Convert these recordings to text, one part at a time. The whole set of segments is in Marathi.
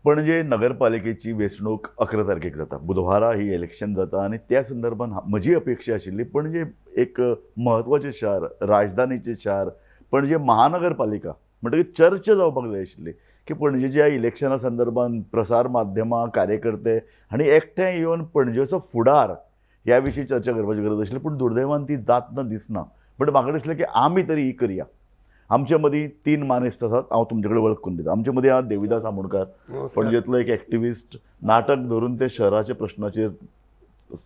पणजे नगरपालिकेची वेंचणूक 11 तारखेक जाता. बुधवारा ही इलेक्शन जाता आनी त्या संदर्भात म्हजी अपेक्षा आशिल्ली पणजे एक म्हत्वाचें शार, राजधानीचें शार, पणजे महानगरपालिका म्हणटकीर चर्चा जावपाक जाय आशिल्ली की पणजेच्या इलेक्शना संदर्भात प्रसार माध्यमां, कार्यकर्ते हांणी एकठांय येवन पणजेचो फुडार ह्या विशीं चर्चा करपाची गरज आशिल्ली. पूण दुर्दैवान ती जातना दिसना. बट म्हाका दिसलें की आमी तरी ही करया. आमचे मदीं 3 मानेस्त आसात. हांव तुमचे कडेन वळख करून दिता. आमचे मदीं आहात देविदास आमोणकार, पणजेंतलो एक एक्टिविस्ट, नाटक धरून ते शहराच्या प्रश्नाचेर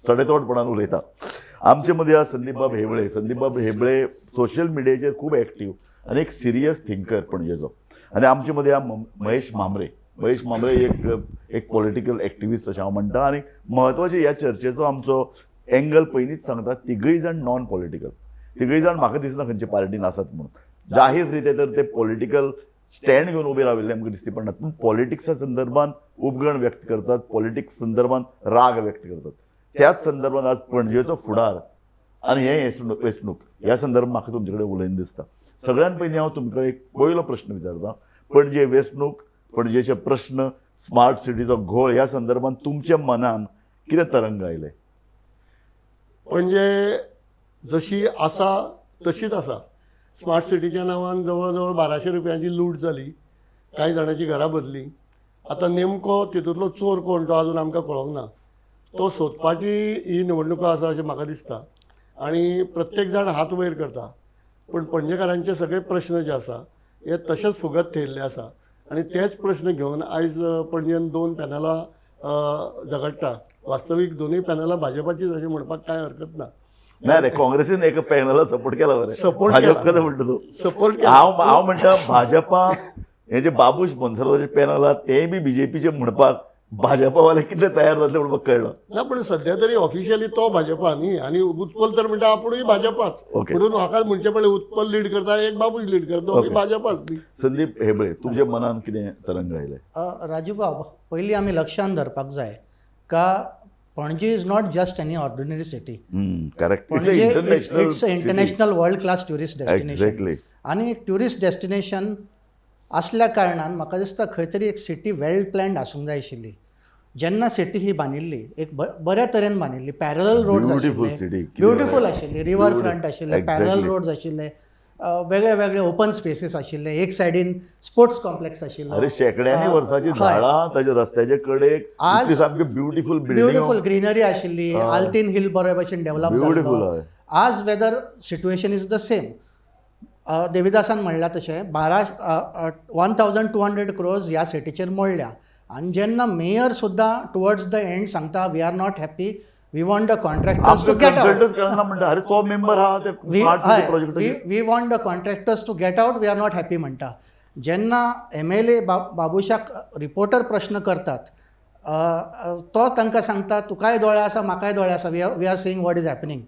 सडेतोडपणान उलयता. आमचे मदीं आहा संदीप बाब हेबळे. संदीप बाब हेबळे सोशल मिडियाचेर खूब एक्टीव आनी एक सिरियस थिंकर पणजेचो. आनी आमचे मदीं आहा महेश मांबरे. महेश मांबरे एक पॉलिटिकल एक्टिविस्ट अशें हांव म्हणटा. आनी म्हत्वाचे ह्या चर्चेचो आमचो एंगल पयलींच सांगता, तिगूय जाण नॉन पॉलिटिकल. तिगूय जाण म्हाका दिसना खंयचे पार्टीन आसात म्हणून. जाहीर रिते तर ते पॉलिटिकल स्टँड घेवन उबे राविल्ले आमकां दिसती पडनात. पूण पॉलिटिक्सा संदर्भात उपगण व्यक्त करतात, पॉलिटिक्स संदर्भात राग व्यक्त करतात. त्याच संदर्भात आज पणजेचो फुडार आनी हे वेंचणूक ह्या संदर्भात म्हाका तुमचे कडेन उलयन दिसता. सगळ्यात पयलीं हांव तुमकां एक पयलो प्रश्न विचारता. पणजे वेंचणूक, पणजेचे प्रश्न, स्मार्ट सिटीचो घोळ ह्या संदर्भात तुमच्या मनान कितें तरंग आयले? पणजे जशी आसा तशीच आसा. स्मार्ट सिटीच्या नांवान जवळ जवळ 1200 रुपयांची लूट जाली. कांय जाणांची घरां बदली. आतां नेमको तितूंतलो चोर कोण तो अजून आमकां कळोंक ना. तो सोदपाची ही निवडणुका आसा अशें म्हाका दिसता. आनी प्रत्येक जाण हात वयर करता. पूण पणजेकारांचे सगळे प्रश्न जे आसा हे तशेंच फुगत थेयल्ले आसा. आनी तेच प्रश्न घेवन आयज पणजेन 2 पॅनलां झगडटा. वास्तवीक दोनूय पॅनलां भाजपाचीच अशें म्हणपाक कांय हरकत ना. नाही रे, काँग्रेसीन एक पॅनला सपोर्ट केला बरें. सपोर्ट भाजप केला. कसं म्हणटा तूं? सपोर्ट केला. हांव म्हणटा भाजपा हे जे बाबू स्पॉन्सराचे पॅनल आहा ते बी बीजेपीचे म्हणपाक भाजपावाले कितले तयार जातले म्हणपाक कळना. ना पण सध्या तरी ऑफिशियली तो भाजपा न्ही. आनी उत्पल तर म्हणटा आपुणूय भाजपाच. ओके. म्हणून म्हाका म्हणचे पडलें उत्पल लीड करता, एक बाबूय लीड करता, दोनूय भाजपाच न्ही. संदीप हेबळे, तुमच्या मनान कितें तरंग आयले? राजू बाब, पयलीं आमी लक्षांत धरपाक जाय का Panaji is not just any ordinary city. Correct. Panaji it's international world class tourist destination. Exactly. आनी ट्युरिस्ट डेस्टिनेशन असल्या कारणान म्हाका दिसता खंय तरी एक सिटी वेल प्लॅन्ड आसूंक जाय आशिल्ली. जेन्ना सिटी ही बांदिल्ली एक बऱ्या तरेन बांदिल्ली. पॅरलल रोड्स आशिल्ले, ब्युटिफूल आशिल्ली, रिवर फ्रंट आशिल्ले, पॅरलल रोड्स आशिल्ले, वेगळे वेगळे ओपन स्पेसीस आशिल्ले, एक सायडीन स्पोर्ट्स कॉम्प्लेक्स आशिल्लो. अरे शेकड्यांनी वर्सांची झाडां ताच्या रस्त्याचे कडेक आज सामके ब्युटिफूल ब्युटिफूल ग्रीनरी आशिल्ली. आल्तीन हिल बरे भशेन डेव्हलप जाल्लो. आज weather situation is the same. देविदासान म्हणला तशें 1200 crores ह्या सिटीचेर मोडल्या. आनी जेन्ना मेयर सुद्दां टुवर्ड्स द एंड सांगता we are not happy, we want the contractors to get out. अरे तो मेंबर हा ते smart city project we want the contractors to get out, we are not happy म्हणटा. जेन्ना MLA बाबुशाक रिपोर्टर प्रश्न करतात तो तांकां सांगता तुकाय दोळे आसा, म्हाकाय दोळे आसा, we are seeing what is happening.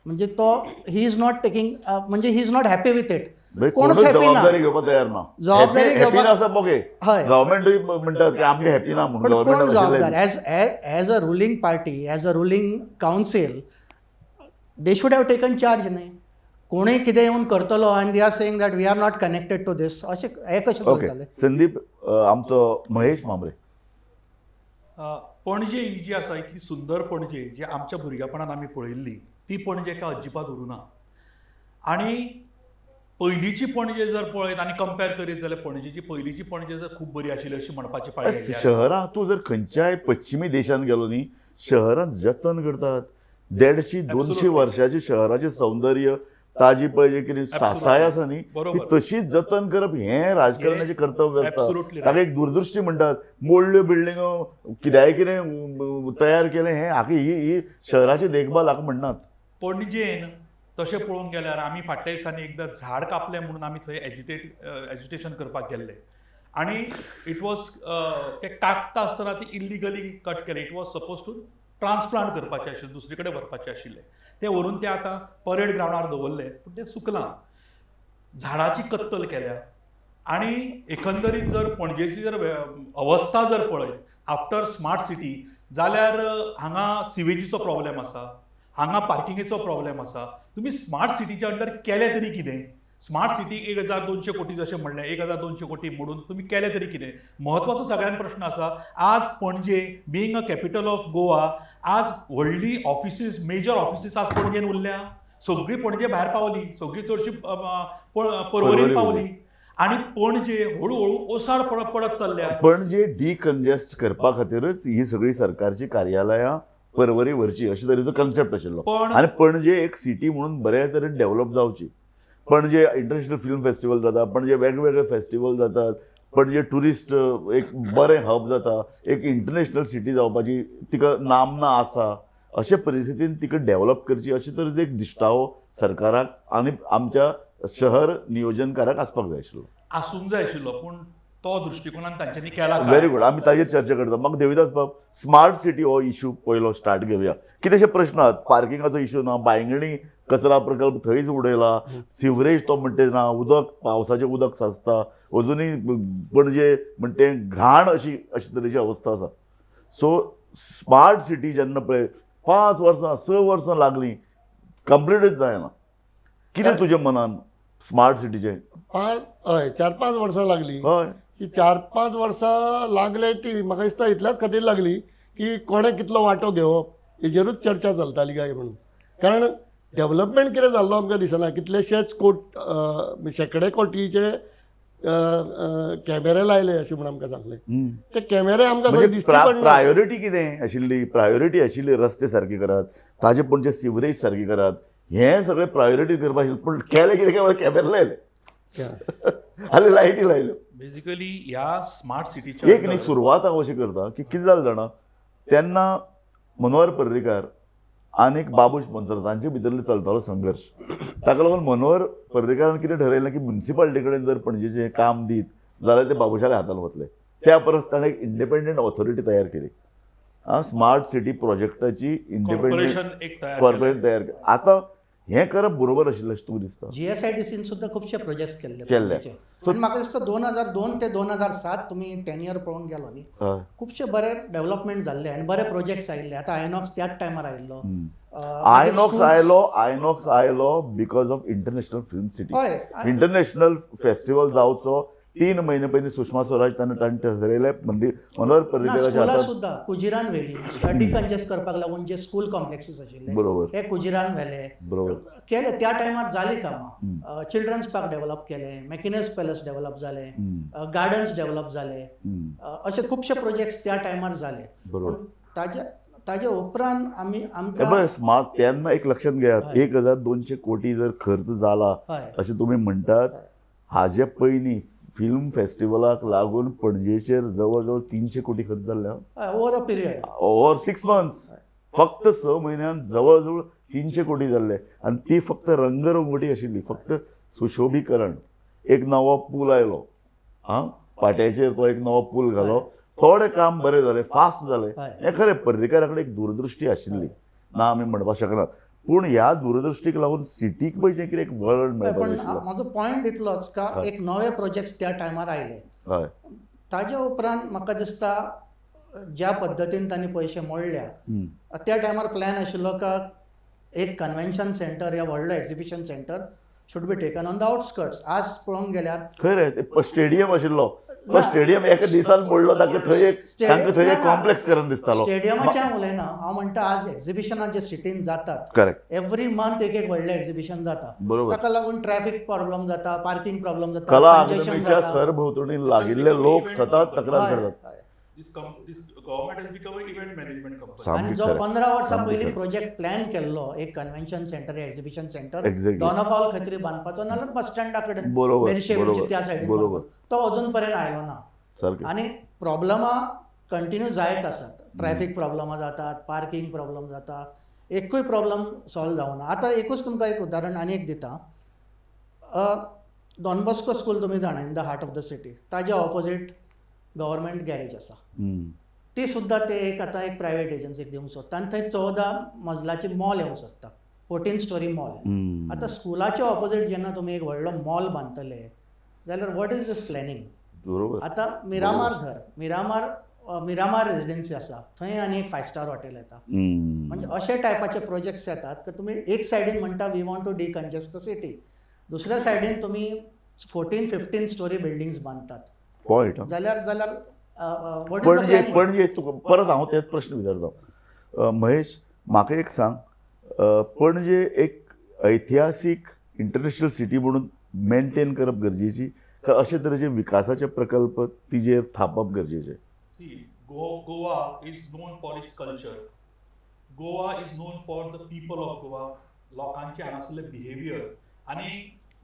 म्हणजे तो ही इज नॉट टेकिंग, म्हणजे he is not happy with it. कोणूच हॅपी ना. जबाबदारी घेवपाक तयार ना. जबाबदारी घेवपाक आसा बघे. हय. गव्हर्नमेंटूय म्हणटात की आमगे हॅपी ना म्हणून. पण कोण जबाबदार? Government as a ruling party, as a ruling council, they should have taken charge न्ही. कोणूय कितें येवन करतलो आनी they are saying that we are not connected to this, अशें हे कशें चलतलें? संदीप, आमचो महेश मांबरे. पणजे ही जी आसा इतली सुंदर पणजे जी आमच्या भुरगेपणान आमी पळयल्ली ती पणजे काय अजिबात उरूना. आनी पयलींची पणजे जर पळयत आनी कंपेर करीत जाल्यार पणजेची पयलींची पणजे जर खूब बरी आशिल्ली अशी म्हणपाची पाळी आयली आसा. शहरां तूं जर खंयच्याय पश्चिमी देशांत गेलो न्ही, शहरां जतन करतात. 150-200 वर्साचे शहराचें सौंदर्य, ताजी पळय जे कितें सासाय आसा न्ही ती तशीच जतन करप हें राजकारणाचें कर्तव्य आसता. ताका एक दूरदृश्टी म्हणटात. मोडल्यो बिल्डिंगो कित्याय कितें तयार केलें हें हाका ही शहराची देखभाल हाका म्हणनात. पणजेन तशें पळोवंक गेल्यार आमी फाटल्या दिसांनी एकदां झाड कापलें म्हणून आमी थंय एजिटेशन करपाक गेल्ले. आनी इट वॉज ते कापता आसतना ती इल्लिगली कट केले. It was suppose to transplant करपाचें आशिल्लें, दुसरे कडेन व्हरपाचें आशिल्लें. ते व्हरून ते आतां परेड ग्रावंडार दवरले, पूण तें सुकलां. झाडाची कत्तल केल्या. आनी एकंदरीत जर पणजेची जर अवस्था जर पळयत आफ्टर स्मार्ट सिटी जाल्यार हांगा सिवेजीचो प्रॉब्लेम आसा, हांगा पार्किंगेचो प्रॉब्लेम आसा. तुमी स्मार्ट सिटीच्या अंडर केलें तरी कितें? स्मार्ट सिटी 1,200 कोटी जशें म्हणलें 1,200 कोटी मोडून तुम्ही केले तरी कितें म्हत्वाचो सगळ्यान प्रश्न आसा आज पणजे being a capital of Goa आज व्हडली ऑफिसीस मेजर ऑफिसीस आज पणजेन उरल्या सगळी पणजे भायर पावली सगळी चडशी पर्वरीन पावली आणि पणजे हळूहळू ओसाड पडत चल्ल्या. पणजे डिकंजेस्ट करपा खातीरच ही सगळी सरकारची कार्यालयां परवरी व्हरची अशे तरेचो कन्सेप्ट आशिल्लो आनी पणजे एक सिटी म्हणून बऱ्या तरेन डेव्हलप जावची. पणजे इंटरनॅशनल फिल्म फेस्टिवल जाता पणजे वेगवेगळे फेस्टिवल जातात पणजे ट्युरिस्ट एक बरें हब जाता एक इंटरनॅशनल सिटी जावपाची तिका नामना आसा अशे परिस्थितीन तिका डेव्हलप करची अशे तरेचो एक दिश्टावो सरकाराक आनी आमच्या शहर नियोजनकाराक आसपाक जाय आशिल्लो. आसूंक जाय आशिल्लो पूण तो दृश्टिकोनान तांच्यांनी केला काय? व्हेरी गुड आमी ताजेर चर्चा करता. म्हाका देविदास बाब स्मार्ट सिटी हो इश्यू पयलो स्टार्ट घेवया. कितेंशे प्रश्न आहात पार्किंगाचो इश्यू ना बांयगणी कचरा प्रकल्प थंयच उडयला सिवरेज तो म्हणटे ना उदक पावसाचें उदक साचता अजुनूय पणजे म्हणटे घाण अशी तरेची अवस्था आसा. सो स्मार्ट सिटी जेन्ना पळय 5 वर्सां 6 वर्सां लागलीं कंप्लीटच जायना. कितें तुज्या मनान स्मार्ट सिटीचें? 4-5 वर्सां लागली. हय ही 4-5 वर्सां लागले ती म्हाका दिसता इतल्याच खातीर लागली की कोणें कितलो वांटो घेवप हेजेरूच चर्चा चलताली काय म्हणून. कारण डेव्हलपमेंट कितें जाल्लो आमकां दिसना कितलेशेच शेकडे कोटीचे कॅमेरे लायले अशें म्हणून आमकां सांगले. ते कॅमेरे आमकां खंय दिसचे पडना. प्रायोरिटी कितें आशिल्ली प्रायोरिटी आशिल्ली रस्ते सारके करात ताजे पणजे सिवरेज सारके करात हे सगळे प्रायोरिटी करपाक आशिल्ले पूण केले कितें काय कॅमेरे लायले हाली लायटी लायल्यो. बेसिकली ह्या स्मार्ट सिटीच्या एक न्ही सुरवात हांव अशी करता की कितें जालें जाणा तेन्ना मनोहर पर्रीकार आनी बाबूश मनसर तांचे भितरले चलतालो संघर्श. ताका लागून मनोहर पर्रीकारान कितें ठरयलें की म्युनिसिपालिटी कडेन जर पणजेचें काम दीत जाल्यार ते बाबुशाल्या हातान वतले. त्या परस ताणें एक इंडिपेंडंट ऑथॉरिटी तयार केली. स्मार्ट सिटी प्रोजेक्टाची इंडिपेंडंट एक तयार कॉर्पोरेशन तयार केली. आतां हें करप बरोबर आशिल्लें अशें तुका दिसता? GSIDCन सुद्धा खुबशे प्रोजेक्ट्स केल्ले केल्ले. पण म्हाका दिसता 2002 ते 2007 तुमी 10 इयर पळोवंक गेलो न्ही खुबशे बरे डेव्हलपमेंट जाल्ले आनी बरे प्रोजेक्ट्स आयिल्ले. आतां आयनॉक्स त्याच टायमार आयिल्लो. आयनॉक्स आयलो because of international film city. हय. इंटरनॅशनल फेस्टिवल जावचो 3 महिने पयलीं सुषमा स्वराज ताणें ठरयलें मनोहर पर्रीकाराच्या स्कुलां हातान सुद्धा कुजिरान व्हेली डिकंजेस्ट करपाक लागून जे स्कूल कॉम्प्लेक्सीस आशिल्ले बरोबर हे कुजिरान व्हेले बरोबर केले. त्या टायमार जाली कामां. चिल्ड्रन्स पार्क डेव्हलप केले मेकिनेस पॅलेस डेव्हलप जाले गार्डन्स डेव्हलप जाले असे खुबशे प्रोजेक्ट्स त्या टायमार जाले. बरोबर. ताजे उपरांत आमकां स्मार्ट तेन्ना एक लक्षात घेयात 1,200 कोटी जर खर्च जाला अशें तुमी म्हणटात हाजे पयलीं फिल्म फेस्टिवलाक लागून पणजेचेर जवळ जवळ 300 कोटी खर्च जाल्ले. Over a period over 6 months फक्त 6 म्हयन्यान जवळ जवळ 300 कोटी जाल्ले आनी ती फक्त रंगरंगोटी आशिल्ली फक्त सुशोभीकरण. एक नवो पूल आयलो पाट्याचेर तो एक नवो पूल घालो थोडे काम बरें जालें फास्ट जालें. हें खरें पर्रीकारा कडेन एक दूरदृश्टी आशिल्ली ना आमी म्हणपाक शकनात पूण ह्या दूरदृश्टीक लागून सिटीक पयशें कितें एक वळण मेळपाक पण आशिल्लो. म्हाजो पॉयंट इतलोच का एक नवे प्रोजेक्ट्स त्या टायमार आयले. हय ताजे उपरांत म्हाका दिसता ज्या पद्दतीन तांणी पयशे मोडल्या त्या टायमार प्लॅन आशिल्लो का एक कन्व्हेन्शन सेंटर या व्हडलो exhibition centre should be taken on the outskirts. आज पळोवंक गेल्यार खरें स्टेडियम आशिल्लो तो स्टेडियम एका दिसान मोडलो ताका थंय एक कॉम्प्लेक्स करून दिसतालो. स्टेडियमाचें हांव उलयना हांव म्हणटा आज एक्झिबिशनां जे सिटीन जातात करेक्ट एवरी मंथ एक व्हडलें एक्झिबिशन जाता बरोबर. ताका लागून ट्रॅफिक प्रॉब्लेम जाता पार्किंग प्रॉब्लेम जाता कला congestion अकादमीच्या जाता. सरभोंवतणी लागिल्ले लोक सतत तक्रार करतात. Government has become a event management company. सामकी आणि जो खरें. 15 वर्सां सामकी पयलीं खरें. प्रोजेक्ट प्लॅन केल्लो एक convention centre exhibition centre Exactly. Donapaula खत्री बांदपाचो नाल्यार बस स्टँडा कडेन बरोबर, मेरशे बरोबर, त्या सायडीन बरोबर. तो अजून पर्यंत आयलो ना. सारकें. आनी प्रॉब्लमां कंटिन्यू जायत आसात. ट्रॅफिक प्रॉब्लमां जातात पार्किंग प्रॉब्लम जाता एकूय प्रॉब्लम सॉल्व जावना. आतां एकूच तुमकां एक उदाहरण आनी एक दिता. डॉन बॉस्को स्कूल तुमी जाणा in the heart of the city ताज्या ऑपोजीट गव्हर्मेंट गॅरेज आसा ती सुद्दां ते एक आतां एक प्रायवेट एजन्सीक दिवंक सोदता आनी थंय 14 मजलाची मॉल येवंक सोदता 14 स्टोरी मॉल. आतां स्कुलाच्या ऑपोजीट जेन्ना तुमी एक व्हडलो मॉल बांदतले जाल्यार वॉट इज दिस प्लॅनिंग. बरोबर. आतां मिरामार धर मिरामार रेजिडेन्सी आसा थंय आनी एक 5 स्टार हॉटेल येता. म्हणजे अशे टायपाचे प्रोजेक्ट्स येतात की तुमी एक सायडीन म्हणटा we want to decongest the city दुसऱ्या सायडीन तुमी 14-15 स्टोरी बिल्डिंग्स बांदतात पॉयंट जाल्यार what is the पणजे plan? पणजे तुका परत हांव तेच प्रश्न विचारता महेश म्हाका एक सांग पणजे एक ऐतिहासीक इंटरनॅशनल सिटी म्हणून मेंटेन करप गरजेची का अशे तरेचे विकासाचे प्रकल्प तिजेर थापप गरजेचे? See, Goa is known for its culture. Goa is known for the people of Goa. लोकांचे हांगासरले बिहेवियर आनी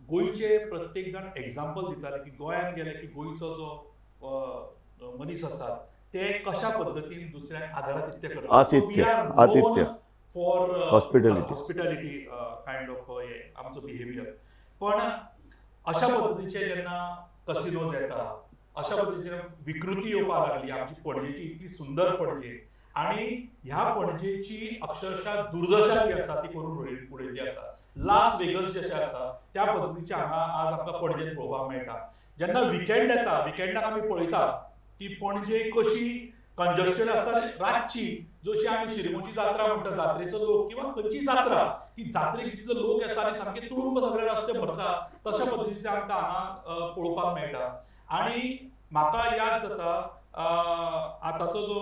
गोंयचे प्रत्येक जाण एग्जाम्पल दिताले की गोंयांत गेले की गोंयचो जो मनीस आसा ते कशा पद्दतीन दुसऱ्याक आदारातिथ्य करतात. आतिथ्य for Hospitality. Hospitality kind of आमचो बिहेवियर. पण अशा पद्दतीचे जेन्ना कसिनोज येता, अशा पद्दतीचे विकृती येवपाक लागली आमची पणजेची इतली सुंदर पणजे आणि ह्या पणजेची अक्षरशः दुर्दशा जी आसा ती करून उडयल्ली आसा. लास वेगस जशें आसा त्या पद्दतीचे हांगा आज आमकां पणजेन पळोवपाक मेळटा. जेन्ना विकेंड येता विकेंडाक आमी पळयता की पणजे कशी कंजस्टेड आसता रातची, जशी आमी शिरमूची जात्रा म्हणटा जात्रेचो लोक किंवा खंयची जात्रा की जात्रेक जितलो लोक येता आनी सामके तुडुंब सगळे रस्ते भरता तशा पद्दतीचे आमकां हांगा पळोवपाक मेळटा. आनी म्हाका याद जाता आतांचो जो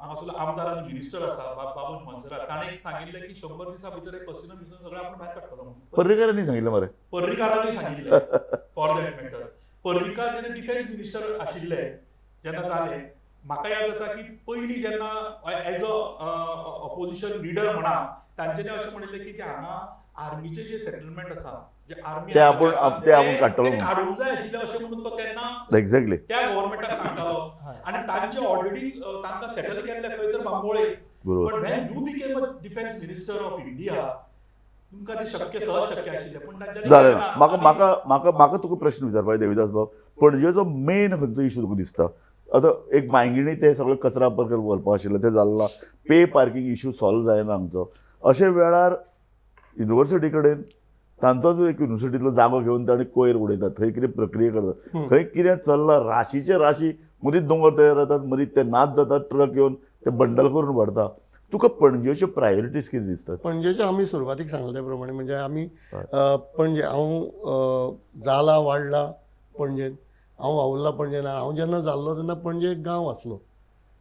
हांगासरलो आमदार आनी मिनिस्टर आसा बाबूश मोन्सेरात ताणें एक सांगिल्लें की 100 दिसां भितर एक कसिनो बिसिनो सगळें आपण भायर काडटलो म्हणून. पर्रीकारांनी सांगिल्लें मरे. पर्रीकारांनी सांगिल्लें फॉर दॅट मॅटर. पर्रीकार जेन्ना डिफेन्स मिनिस्टर आशिल्ले जेन्ना जाले म्हाका याद जाता की पयलीं जेन्ना एज अ ऑपोजिशन लिडर म्हणा तांच्यांनी अशें म्हणिल्लें की हांगा आर्मीचे जे सेटलमेंट आसा जे आर्मी ते आपण काडटलो काडूंक जाय आशिल्लें अशें म्हणून तो तेन्ना एक्झॅक्टली त्या गव्हर्नमेंटाक सांगतालो आनी तांचे ऑलरेडी तांकां सेटल केल्ले खंय तर बांबोळे. पण when you became a defence minister of India तुमकां ते शक्य सहज शक्य आशिल्लें पण तांच्यानी जालें ना. म्हाका तुका प्रश्न विचारपाक देविदास भाऊ पणजेचो मेन खंयचो इशू तुका दिसता? आतां एक मायंगिणी ते सगळे कचरा प्रकल्प व्हरपा आशिल्ले ते जाल्ला, पे पार्किंग इशू सॉल्व जायना आमचो. अशे वेळार युनिवर्सिटी कडेन तांचोच एक युनिवर्सिटींतलो जागो घेवन ताणें कोयर उडयतात, थंय कितें प्रक्रिया करतात, खंय कितें चल्लां राशीचे राशी मदींच दोंगर तयार जातात, मदींच ते नाच जातात, ट्रक येवन ते बंडल करून व्हरता. तुका पणजेच्यो प्रायोरिटीज कितें दिसतात? पणजेचे आमी सुरवातीक सांगले त्या प्रमाणे म्हणजे आमी पणजे हांव जाला वाडला पणजेन, हांव वावुरला पणजेन. हांव जेन्ना जाल्लो तेन्ना पणजे एक गांव आसलो,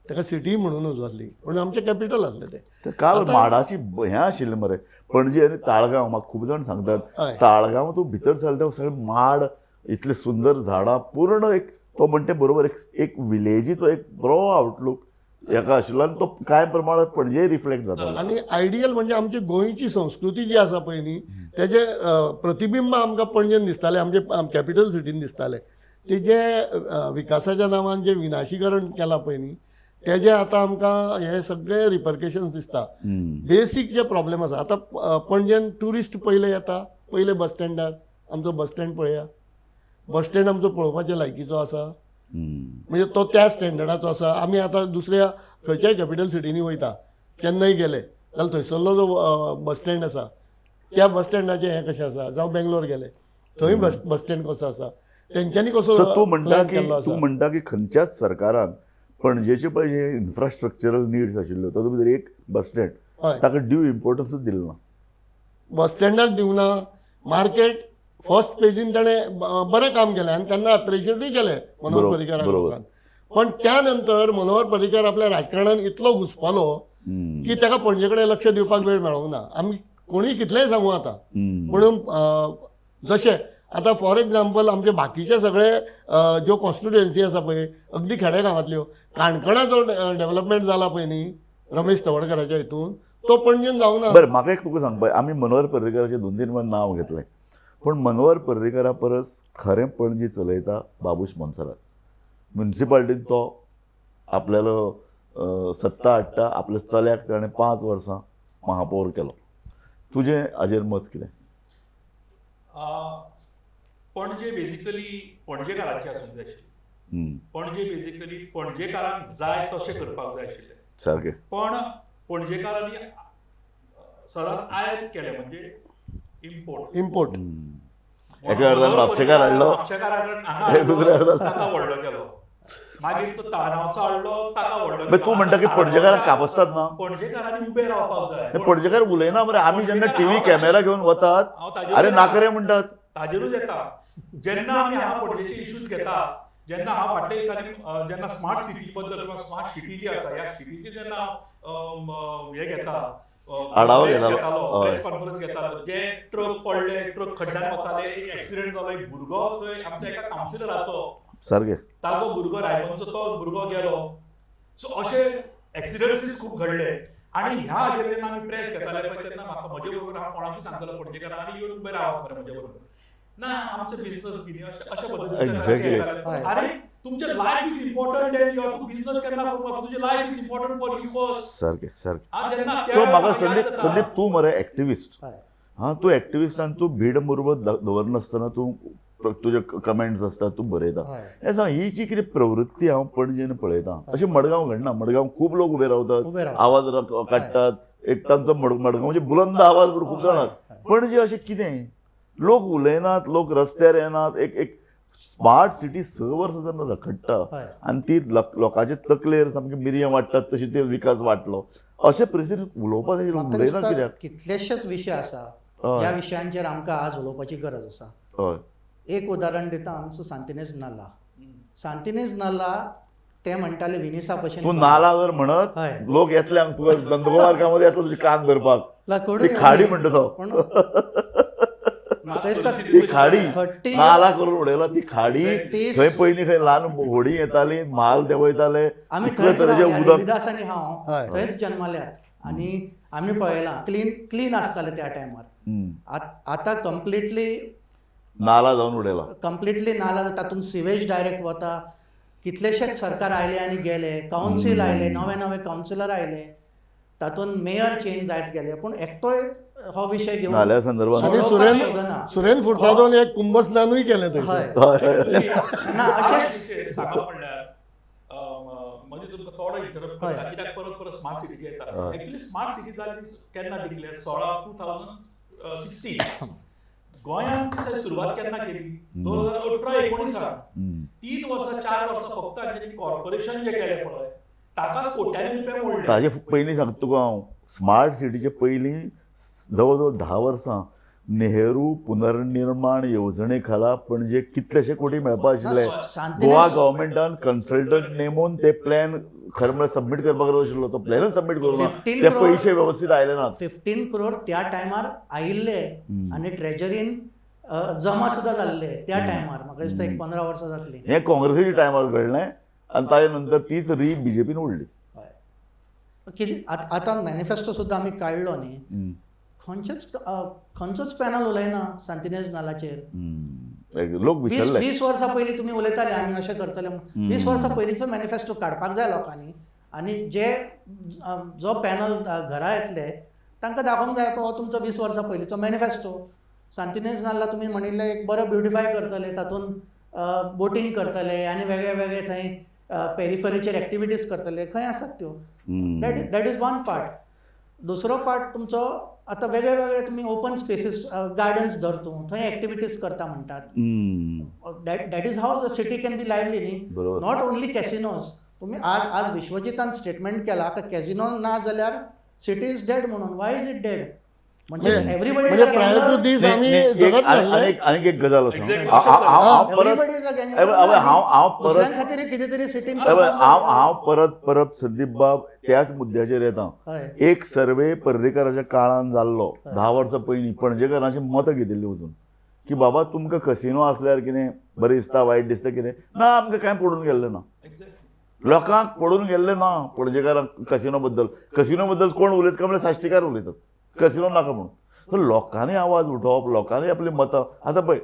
ताका सिटी म्हणून उजवाल्ली पण आमचें कॅपिटल आसलें तें. काल माडाची हें आशिल्लें मरे पणजे आनी ताळगांव. म्हाका खूब जाण सांगतात ताळगांव तूं भितर सरले तें सगळें माड, इतले सुंदर झाडां, पूर्ण एक तो म्हणटे बरोबर एक विलेजीचो एक बरो आउटलूक हेका आशिल्लो आनी तो कांय प्रमाणात पणजे रिफ्लेक्ट जाता. आनी आयडियल म्हणजे आमची गोंयची संस्कृती जी आसा पळय न्ही तेजे प्रतिबिंब आमकां पणजेन दिसतालें, आमचे कॅपिटल सिटीन दिसतालें. तेजे विकासाच्या नांवान जे विनाशीकरण केलां पळय न्ही तेजे आतां आमकां हे सगळे रिपरकेशन्स दिसता. बेसीक जे प्रॉब्लेम आसा आतां पणजेन ट्युरिस्ट पयले येता, पयले बस स्टँडार आमचो बस स्टँड पळया, बस स्टँड आमचो पळोवपाच्या लायकीचो आसा म्हणजे तो त्या स्टँडर्डाचो आसा. आमी आतां दुसऱ्या खंयच्याय कॅपिटल सिटींनी वयता, चेन्नई गेले जाल्यार थंयसरलो जो बस स्टँड आसा त्या बस स्टँडाचें हें कशें आसा, जावं बेंगलोर गेले थंय बस स्टँड कसो आसा, तेंच्यांनी कसो तूं म्हणटा की खंयच्याच सरकारान पणजेचे पळय जे इन्फ्रास्ट्रक्चरल निड्स आशिल्ल्यो तातूंत भितर एक बस स्टँड ताका ड्यू इम्पोर्टन्सूच दिलो ना. बस स्टँडाक दिवना. मार्केट फर्स्ट पेजीन ताणें बरें काम केलें आनी तेन्ना अप्रिशिएटूय केलें मनोहर पर्रीकारान. पण त्या नंतर मनोहर पर्रीकार आपल्या राजकारणान इतलो घुसपालो की ताका पणजे कडेन लक्ष दिवपाक वेळ मेळोंक ना. आमी कोणीय कितलेंय सांगू आतां म्हणून जशें आतां फॉर एग्जाम्पल आमचे बाकीचे सगळे ज्यो कॉन्स्टिट्युएन्सी आसा पळय अगदी खेडे गांवांतल्यो, काणकोणा जो डेव्हलपमेंट जाला पळय न्ही रमेश तवडकराच्या हितून तो पणजेन जावंक ना. बरं म्हाका एक तुका सांग पळय आमी मनोहर पर्रीकाराचें 2-3 नांव घेतलें पण मनोहर पर्रीकारा परस खरें पणजी चलयता बाबूश मोन्सेरात. म्युनिसिपालिटीन तो आपल्यालो सत्ता हाडटा, आपल्या चल्याक ताणें 5 वर्सां महापौर केलो. तुजें हाजेर मत कितें? पणजे बेजिकली पणजेकारांची आसूंक जाय आशिल्ली. पणजे बेजिकली पणजेकारांक जाय तशें करपाक जाय आशिल्लें सारकें. पण पणजेकारांनी सदांच आयात केलें म्हणजे इम्पोर्ट. एका अर्दान म्हापशेकार हाडलो, म्हापशेकार हाडलो, ताका व्हडलो केलो. मागीर तो ताणावचो हाडलो ताका व्हडलो बट तूं म्हणटा की पणजेकारांक कापसतात ना पणजेकारांनी उबे रावपाक जाय हे पणजेकार उलयना मरे आमी जेन्ना टीव्ही कॅमेरा घेवन वतात हांव ताजेरूच अरे येता. नाकरे म्हणटात ताजेरूच येता जेन्ना आमी हांगा पणजेचे इश्यूज घेता जेन्ना हांव फाटल्या दिसांनी जेन्ना स्मार्ट सिटी बद्दल किंवा स्मार्ट सिटी जी आसा ह्या सिटीची जेन्ना हे घेता आढावा प्रेस घेतालो. घेतालो हय. प्रेस कॉन्फरन्स घेतालो जे ट्रक पडले ट्रक खड्ड्यान वताले एक एक्सिडेंट जालो एक भुरगो थंय आमच्या एका कावन्सिलराचो सारकें ताजो भुरगो रायबंदचो तो भुरगो गेलो सो अशे एक्सिडेंट्स खूब घडले आणि ह्या हाजेर जेन्ना आमी प्रेस घेताले पळय तेन्ना म्हाका म्हजे बरोबर हांव कोणाकूय सांगतालो पणजेकारांनी येवन उबे रावप मरे म्हजे बरोबर ना आमचे बिझनस कितें अशे पद्दतीन Exactly. हय. अरे तुमचे life is important and your to business केन्ना करपाक तुमचे life is important for you first सारकें आज जेन्ना सो म्हाका संदीप तूं मरे एक्टिविस्ट हय हा तूं एक्टिविस्टान तूं भीड मुरबत दवरनासतना तूं तुजे कमेंट्स आसतात तूं बरयता हय. हे सांग ही जी कितें प्रवृत्ती हांव पणजेन पळयतां अशें मडगांव घडना मडगांव खूब लोक उबे उबे रावतात रावतात. आवाज काडटात एक तांचो मडगांव म्हणजे बुलंद आवाज करून खूब हय, जाणात पणजे अशें कितें लोक उलयनात लोक रस्त्यार येनात एक स्मार्ट सिटी 6 वर्सां जावन रखडटा हय. आनी ती लोकांचे तकलेर सामकी मिरयां वाडटात तशी ते विकास वाडलो अशे परिस्थितींत उलोवपाक म्हाका उलयना दिसता कित्याक कितलेशेच विशय आसा हय. ज्या विशयांचेर आमकां आज उलोवपाची गरज आसा हय एक उदाहरण दिता आमचो सांतिनेज नाला सांतिनेज नाला ते म्हणटाले विनिसा भशेन तूं नाला जर म्हणत हय. लोक येतले हांगा तुका दंदगोमार्गामध्ये येतलो तुजी कान धरपाक लाकूड ती खाडी म्हणटा तो पण म्हाका दिसता ती खाडी 30 नाला करून उडयला ती खाडी 30 थंय पयलीं खंय ल्हान होडी येताली माल देंवयताले आमी इतले थंयच तरेचें रावले उदक विदास आनी हांव हय. थंयच जन्मल्यात आनी आमी पळयलां क्लीन आसताले त्या टायमार हम्म. आतां कम्प्लिटली नाला जावन उडयला नाला तातूंत सिवेज डायरेक्ट वता कितलेशेच सरकार आयले आनी गेले कावन्सील आयले नवे कावन्सिलर आयले तातूंत मेयर चेंज जायत गेले पूण एकटोय हो विशय घेवन नाल्या संदर्भात आणि सोडोवपाक सोदना. सुरेन फुर्तादोन एक कुंभस्नानूय केलें हय थंय ना अशेंच सांगप म्हणल्यार म्हणजे तुमकां थोडो इंटरप्ट हय. करता कित्याक परत परत स्मार्ट सिटी येता हय. एक्चुअली स्मार्ट सिटी जाली केन्ना डिक्लेअर 2016 गोंयांत ती सुरवात केन्ना केली 2018-19 हम्म. 3 वर्सां 4 वर्सां फक्त आनी कॉर्पोरेशन जे केले पळय ताकाच कोट्यांनी रुपया मोडले ताजे पयलीं सांगता तुका हांव स्मार्ट सिटीचे पयलीं जवळ जवळ 10 वर्सां नेहरू पुनर्निर्माण येवजणे खाला पणजे कितलेशे कोटी मेळपा आशिल्ले सांतिनेज- गोवा गव्हर्मेंटान कन्सल्टंट नेमून ते प्लॅन खरें म्हळ्यार सबमीट करपाक गरज आशिल्लो तो प्लॅनच सबमीट करूं ना 15 ते crore- पयशे वेवस्थीत आयले नात 15 करोड त्या टायमार आयिल्ले आनी ट्रेजरीन जमा सुद्दां जाल्ले त्या टायमार म्हाका दिसता एक 15 वर्सां जातली हें काँग्रेसीच्या टायमार घडलें आनी ताजे नंतर तीच बीजेपीन उडली हय कितें आतां मॅनिफेस्टो सुद्दां आमी काडलो न्ही हम्म. खंयचोच पॅनल उलयना सांतिनेज नालाचेर लोक विसरले 20 वर्सां पयलीं तुमी उलयताले आमी अशें करतले म्हणून 20 वर्सां पयलींचो मॅनिफेस्टो काडपाक जाय लोकांनी आनी जो पॅनल घरा येतले तांकां दाखोवंक जाय हो तुमचो 20 वर्सां पयलींचो मॅनिफेस्टो सांतिनेज नाला तुमी म्हणिल्ले एक बरो ब्युटिफाय करतले तातूंत बोटींग करतले आनी वेगळे वेगळे थंय पेरिफरीचेर एक्टिविटीज करतले खंय आसात त्यो दॅट इज वन पार्ट दुसरो पार्ट तुमचो आतां वेगळे वेगळे तुमी ओपन स्पेसीस गार्डन्स धरतूं थंय एक्टिविटीज करता म्हणटात that is how the city can be lively न्ही बरोबर. नॉट ओन्ली कॅसिनोज तुम्ही आज विश्वजितान स्टेटमेंट केला की कॅसिनो ना जाल्यार सिटी इज डेड म्हणून वाय इज इट डेड म्हणजे एव्हरीबडी म्हणजे प्रायर टू दीस आमी जगत नासले आनीक एक गजाल आसा Exactly. हांव परत एव्हरीबडी इज हांव परत दुसऱ्यां खातीर कितें तरी सिटीन हांव परत संदीप बाब त्याच मुद्द्याचेर येता हय एक सर्वे पर्रेकराच्या काळान जाल्लो 10 वर्सां पयलीं पणजेकारांची मतां घेतिल्लीं वचून की बाबा तुमकां कसिनो आसल्यार कितें बरें दिसता वायट दिसता कितें ना आमकां कांय पडून गेल्लें ना लोकांक पडून गेल्लें ना पणजेकारांक कसिनो बद्दल कोण उलयता काय म्हळ्यार साश्टीकार उलयतात कसिनो नाका म्हणून सो लोकांनी आवाज उठोवप लोकांनी आपली मतां आतां पळय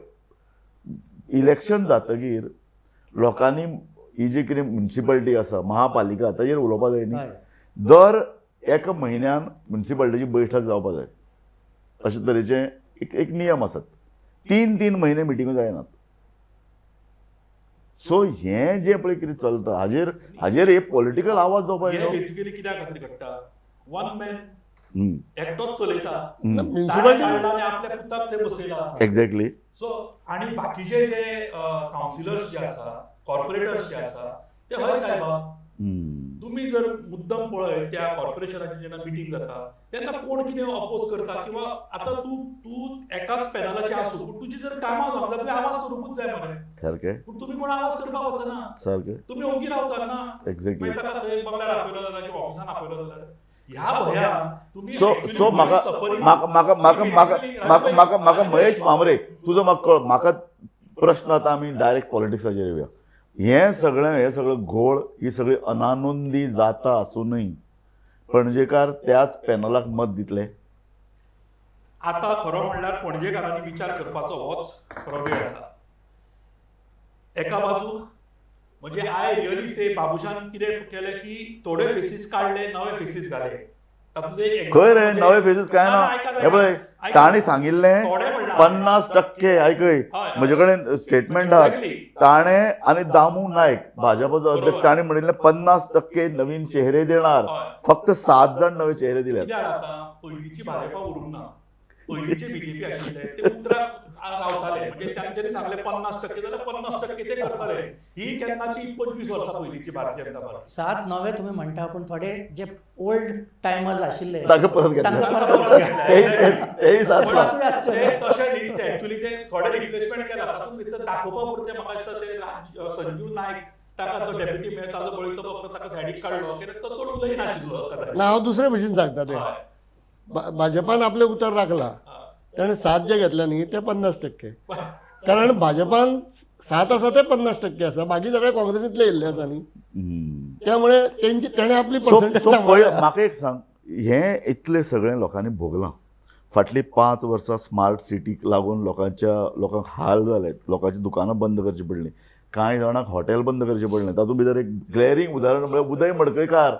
इलेक्शन जातकीर लोकांनी ही जी कितें म्युनिसिपालिटी आसा महापालिका ताजेर उलोवपाक जाय न्ही हय दर एका म्हयन्यान म्युनिसिपालिटीची बैठक जावपाक जाय अशे तरेचे एक नियम आसात 3 म्हयने मिटिंगो जायनात सो हें जें पळय कितें चलता हाजेर एक पॉलिटिकल आवाज जावपाक हे जाय बेसिकली कित्याक खातीर घडटा वन मॅन हम्म. एकटोच चलयता म्युनिसिपालिटी ताणें आपल्या पुताक थंय बसयला एक्झॅक्टली सो आणि बाकीचे जे काउन्सिलर्स जे आसा कॉर्पोरेटर्स जे आसा ते हय सायबा हम्म. तुम्ही जर मुद्दम पळय त्या कॉर्पोरेशनाची जेन्ना मिटींग जाता तेन्ना कोण कितें अपोज करता किंवा आतां तूं एकाच पॅनलाचे आसूं पूण तुजी जर कामां जावंक जाय आवाज करूंकूच जाय मरे सारकें पूण तुमी कोण आवाज करपाक वचना सारकें तुमी ओगी रावतात ना एक्झॅक्टली. मागीर ताका थंय बंगल्यार आपयलो जाल्यार किंवा ऑफिसान आपयलो जाल्यार ह्या भंयान तुमी so actually so who is म्हाका suffering? म्हाका म्हाका म्हाका म्हाका Basically, म्हाका म्हाका म्हाका राजूभाई, महेश भांबरे तुजो म्हाका प्रश्न आतां आमी डायरेक्ट पॉलिटिक्साचेर येवया. हे सगळें घोळ ही सगळी अनानोंदी जाता आसुनूय पणजेकार त्याच पॅनलाक मत दितले. आता खरो म्हणल्यार पणजेकारांनी विचार करपाचो होच खरो वेळ आसा. एका बाजू म्हणजे आय रियली से बाबुशान कितें केलें की थोडे फेसीस काडले नवे फेसीस घाले. तातूंत एक example खंय रे म्हणजे- नवे फेसीस काय ना ऐका, हे पळय ऐका. ताणी सांगिल्लें थोडे म्हणला. 50% आयकय हय. म्हजे कडेन स्टेटमेंट आहा. Exactly. ताणे आणि दामू नायक भाजपाचो अध्यक्ष बरोबर. ताणी म्हणिल्लें 50% नवीन चेहरे देणार. हय. फक्त 7 जण नवे चेहरे दिल्यात. कित्याक आतां पयलींची भाजपा उरूंक ना. पयलींचे बीजेपी आशिल्ले ते उतराक रावताले म्हणजे तांच्यांनी सांगले 50% जाल्यार 50% ते करताले. ही केन्नाची 25 वर्सां पयलींची भारतीय जनता पार्टी. 7 नवे तुम्ही म्हणटा पूण थोडे जे ओल्ड टायमर्स आशिल्ले ताका परत घेतले. तांकां परत घेतले. तेही सात पण सातूय आसचे ते ना. तशें न्ही ते एक्चुअली ते थोडे रिप्लेसमेंट केला तातूंत भितर दाखोवपा पुरते म्हाका दिसता ते संजीव नायक ताका तो डेप्युटी मेयर ताजो बळीचो फक्त ताका सायडीक काडलो कित्याक तो चड उलय नाशिल्लो कदाचित. ना हांव दुसरे भशेन सांगता ते हय. भाजपान आपले उतर राखला ताणें 7 जे घेतले न्ही ते 50%. कारण भाजपान 7 आसा ते 50% आसा बाकी सगळे काँग्रेसींतले येयल्ले आसा न्ही हम्म. त्यामुळे ताणें आपली सो पर्संटेज सो सांगली. म्हाका एक सांग हें इतले सगळे लोकांनी भोगलां. फाटलीं 5 वर्सां स्मार्ट सिटीक लागून लोकांक हाल जाले. लोकांची दुकानां बंद करची पडलीं. कांय जाणांक हॉटेल बंद करचें पडलें. तातूंत भितर एक ग्लॅरिंग उदाहरण म्हळ्यार उदय मडकयकार.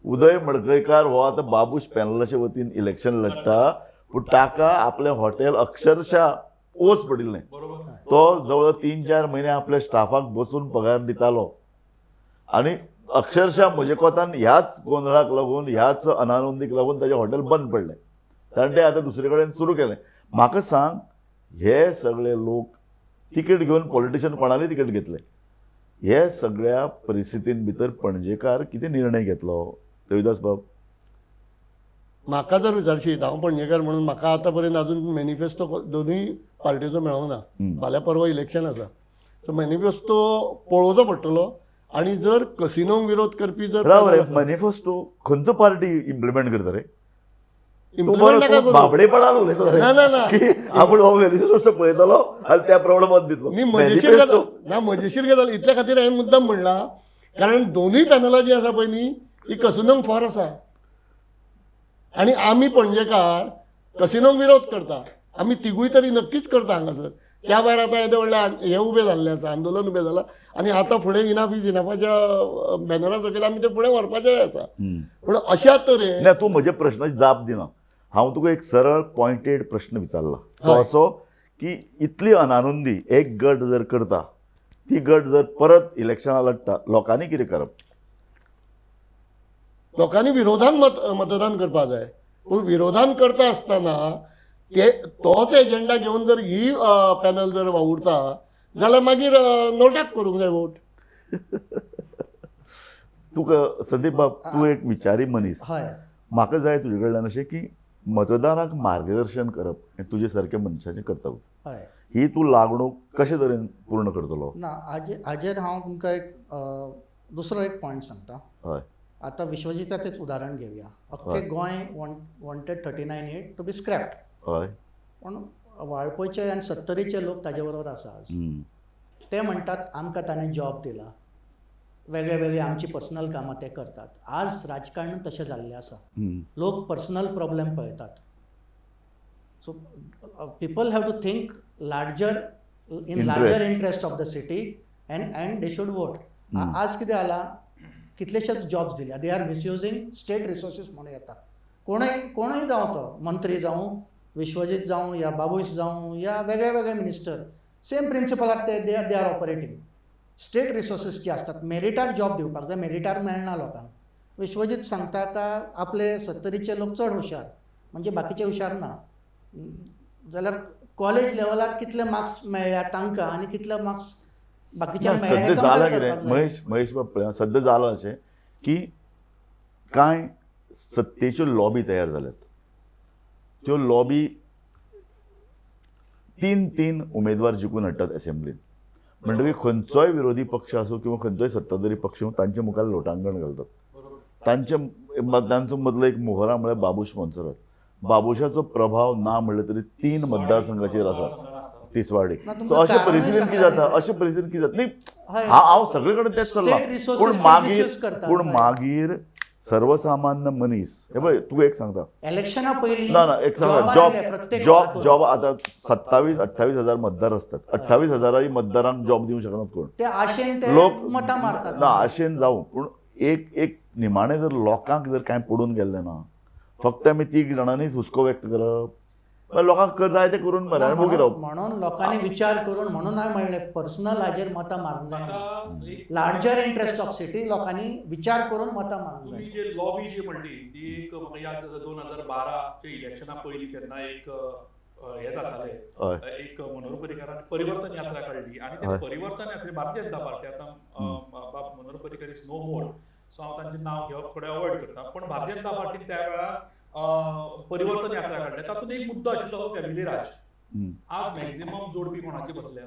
उदय मडकयकार हो आतां बाबूश पॅनलाचे वतीन इलेक्शन लडटा पूण ताका आपलें हॉटेल अक्षरशा ओस पडिल्लें. बरोबर. तो जवळ 3-4 म्हयने आपल्या स्टाफाक बसून पगार दितालो आनी अक्षरशः म्हजे कोतान ह्याच गोंधळाक लागून ह्याच अनानोंदीक लागून ताचें हॉटेल बंद पडलें. ताणें तें आतां दुसरे कडेन सुरू केलें. म्हाका सांग हे सगळे लोक तिकेट घेवन पॉलिटिशियन कोणाली तिकेट घेतले. हे सगळ्या परिस्थितीन भितर पणजेकार कितें निर्णय घेतलो देविदास बाब? म्हाका जर विचारशीत हांव पणजेकार म्हणून म्हाका आतां पर्यंत अजून मॅनिफेस्टो दोनूय पार्टीचो मेळोंक ना. फाल्यां परवा इलेक्शन आसा सो मॅनिफेस्टो पळोवचो पडटलो आनी जर कसिनोक विरोध करपी जर राव रे मॅनिफेस्टो खंयचो पार्टी इम्प्लिमेंट करता रे? तूं implement नाका बरो करूं. बाबडेपणान उलयता रे. ना, ना, ना. की आपूण हो मॅनिफेस्टो पळयतलो आनी त्या प्रमाणे मत दितलो. न्ही मजेशीर मॅनिफेस्टो गजाल ना मजेशीर गजाल इतल्या खातीर हांवें मुद्दाम म्हणला कारण दोनूय पॅनलां जी आसा पळय न्ही ही कसिनोक फॉर आसा आनी आमी पणजेकार कसिनोक विरोध करता. आमी तिगूय तरी नक्कीच करता हांगासर. त्या भायर आतां येदे व्हडले हे उबे जाल्ले आसा आंदोलन उबें जालां आनी आतां फुडें इनाफ इज इनाफाच्या बॅनरा सकयल आमी ते फुडें व्हरपाचे आसा. पूण अशा तरेन ना तूं म्हज्या प्रश्नाची जाप दिना. हांव तुका एक सरळ पॉयंटेड प्रश्न विचारला तो हय. असो की इतली अनानोंदी एक गट जर करता ती गट जर परत इलेक्शनां लडटा लोकांनी कितें करप? लोकांनी विरोधान मतदान करपाक जाय. पूण विरोधान करता आसतना ते तोच एजेंडा घेवन जर ही पॅनल जर वावुरता जाल्यार मागीर नोटाक करूंक जाय वोट. तुका संदीप बाब तूं एक विचारी मनीस. हय म्हाका जाय तुजे कडल्यान अशें की मतदाराक मार्गदर्शन करप हें तुजे सारक्या मनशाचें कर्तव्य. हय ही तूं लागणूक कशे तरेन पूर्ण करतलो? ना हाजेर हांव तुमकां एक दुसरो एक पॉयंट सांगता. हय आतां विश्वजिताचेंच उदाहरण घेवया. अख्खें Goa wanted 39A to be स्क्रॅप्ड. हय पूण वाळपयचे आनी 70चे लोक ताजे बरोबर आसा आज. ते म्हणटात आमकां ताणें जॉब दिला वेगळे वेगळे आमची पर्सनल कामां ते करतात. आज राजकारण तशें जाल्लें आसा. लोक पर्सनल प्रॉब्लेम पळयतात. So people have to think larger interest of the city and they should vote. आज कितें जाला कितलेशेच जॉब्स दिल्या. They are misusing state resources म्हणून येता. कोणूय जावं तो मंत्री जावं विश्वजीत जावं या बाबूश जावं या वेगळे वेगळे मिनिस्टर सेम प्रिंसिपलाक they are operating. State resources जे असतात मेरिटार जॉब दिवपाक जाय मेरिटार मेळना लोकांक. विश्वजीत सांगता का आपले 70चे लोक चड हुशार म्हणजे बाकीचे हुशार ना. जाल्यार कॉलेज लेवलार कितले मार्क्स मेळ्ळ्या तांकां आनी कितले मार्क्स बाकीच्या सध्या जाला कितें महेश बाब सध्या जालां अशें की कांय सत्तेच्यो लॉबी तयार जाल्यात. त्यो लॉबी तीन उमेदवार जिखून हाडटात असेंब्लीन. म्हणटकीर खंयचोय विरोधी पक्ष आसूं किंवा खंयचोय सत्ताधारी पक्ष तांचे मुखार लोटांगण घालतात. तांचो मदलो एक मोहरा म्हळ्यार बाबूश मोन्सेरात. बाबुशाचो प्रभाव ना म्हणले तरी 3 मतदारसंघाचेर आसा तिसवाडी. सो अशे परिस्थितीन कितें जाता न्ही हांव सगळे कडेन तेंच चल्लां. पूण मागीर सर्वसामान्य मनीस हे पळय तूं एक सांगता इलेक्शना पयलीं ना एक सांगता जॉब आतां 27-28 हजार मतदार असतात. 28 हजारांनी मतदारांक जॉब दिवंक शकनात कोण. ते आशेन ते लोक मतां मारतात ना आशेन जावं पूण एक निमाणें जर लोकांक जर कांय पडून गेल्लें ना फक्त आमी 3 जाणांनीच हुस्को व्यक्त करप लोकांक जाय ते करून मरे आनी मोगी रावप. म्हणून लोकांनी विचार करून म्हणून हांवें म्हणलें पर्सनल हाजेर मतां मारूंक जायना. लार्जर इंटरेस्ट ऑफ सिटी लोकांनी विचार करून मतां मारूंक तुम्ही जाय. जे लॉबी जी म्हणली ती एक म्हाका याद जाता 2012 इलेक्शना पयलीं तेन्ना एक हे जाताले एक मनोहर पर्रीकारान परिवर्तन यात्रा काडली आणि ते परिवर्तन यात्रे भारतीय जनता पार्टी आतां बाब Manohar Parrikar is no more so हांव तांचें नांव घेवप थोडें अवॉयड करता. पण भारतीय जनता पार्टीन त्या वेळार परिवर्तन यात्रा काडली. तातूंत एक मुद्दो आशिल्लो फॅमिली राज. आज मॅक्झिमम जोडपी कोणाचे बसल्या